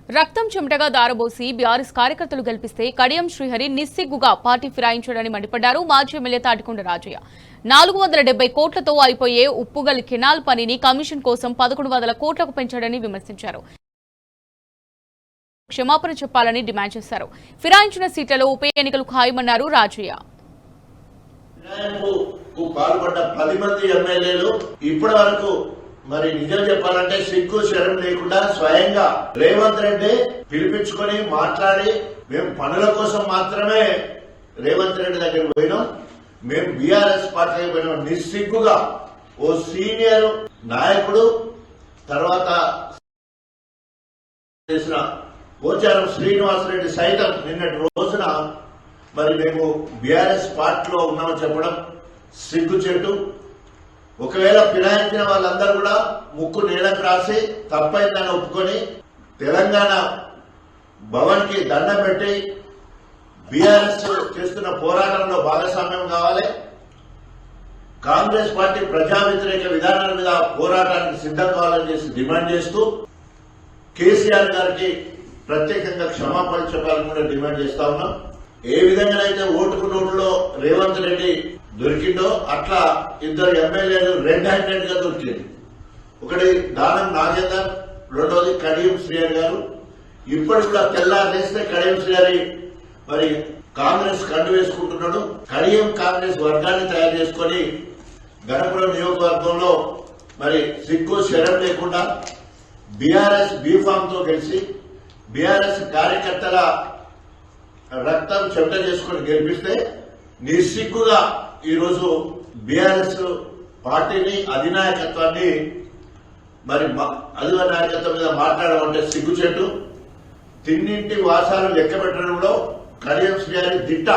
రక్తం చెమటగా దారబోసి బీఆర్ఎస్ కార్యకర్తలు గెలిపిస్తే కడియం శ్రీహరి నిస్సిగ్గుగా పార్టీ ఫిరాయించాడని మండిపడ్డారు మాజీ ఎమ్మెల్యే తాటికొండ రాజయ్య. 470 కోట్లతో అయిపోయే ఉప్పుగల్ కెనాల్ పనిని కమిషన్ కోసం 1100 కోట్లకు పెంచాడని విమర్శించారు. క్షమాపణ చెప్పాలని డిమాండ్ చేశారు. ఫిరాయించిన సీట్లలో ఉప ఎన్నికలు ఖాయమన్నారు రాజయ్య. పాల్పడ్డ 10 మంది ఎమ్మెల్యేలు ఇప్పటి వరకు మరి నిజం చెప్పాలంటే సిగ్గు శరం లేకుండా స్వయంగా రేవంత్ రెడ్డి పిలిపించుకొని మాట్లాడి మేము పనుల కోసం మాత్రమే రేవంత్ రెడ్డి దగ్గరికి పోయినాం, మేము బీఆర్ఎస్ పార్టీకి పోయినాం. నిస్సిగ్గుగా ఓ సీనియర్ నాయకుడు తర్వాత చేసిన పోచారం శ్రీనివాసరెడ్డి సైతం నిన్నటి రోజున మరి మేము బీఆర్ఎస్ పార్టీలో ఉన్నామని చెప్పడం సిగ్గుచేటు. ఒకవేళ ఫిరాయించిన వాళ్ళందరూ కూడా ముక్కు నీళ్ళకు రాసి తప్పైందని ఒప్పుకొని తెలంగాణ భవన్ కి దండం పెట్టి బీఆర్ఎస్ చేస్తున్న పోరాటంలో భాగస్వామ్యం కావాలి. కాంగ్రెస్ పార్టీ ప్రజా వ్యతిరేక విధానాల మీద పోరాటానికి సిద్ధం కావాలని చేసి డిమాండ్ చేస్తూ కేసీఆర్ గారికి ప్రత్యేకంగా క్షమాపణ చెప్పాలని కూడా డిమాండ్ చేస్తా ఉన్నాం. ఏ విధంగానైతే ఓటుకు నోటులో రేవంత్ రెడ్డి దొరికిందో అట్లా ఇద్దరు ఎమ్మెల్యేలు రెడ్ హ్యాండెడ్ గా దొరికింది. ఒకటి దానం నాగేందర్, రెండోది కడియం శ్రీహరి గారు. ఇప్పటి కూడా తెల్లారేస్తే కడియం శ్రీహరి మరి కాంగ్రెస్ కండు వేసుకుంటున్నాడు. కడియం కాంగ్రెస్ వర్గాన్ని తయారు చేసుకుని గణపురం నియోజకవర్గంలో మరి సిగ్గు శరం లేకుండా బీఆర్ఎస్ బీఫామ్ తో కలిసి బీఆర్ఎస్ కార్యకర్తల రక్తం చెమట చేసుకుని గెలిపిస్తే నిస్సిగ్గుగా ఈరోజు బీఆర్ఎస్ పార్టీని అధినాయకత్వాన్ని మరి అధినాయకత్వం మీద మాట్లాడమంటే సిగ్గుచేటు. తిన్నింటి వాసాలు లెక్క పెట్టడంలో కడియం శ్రీహరి దిట్ట.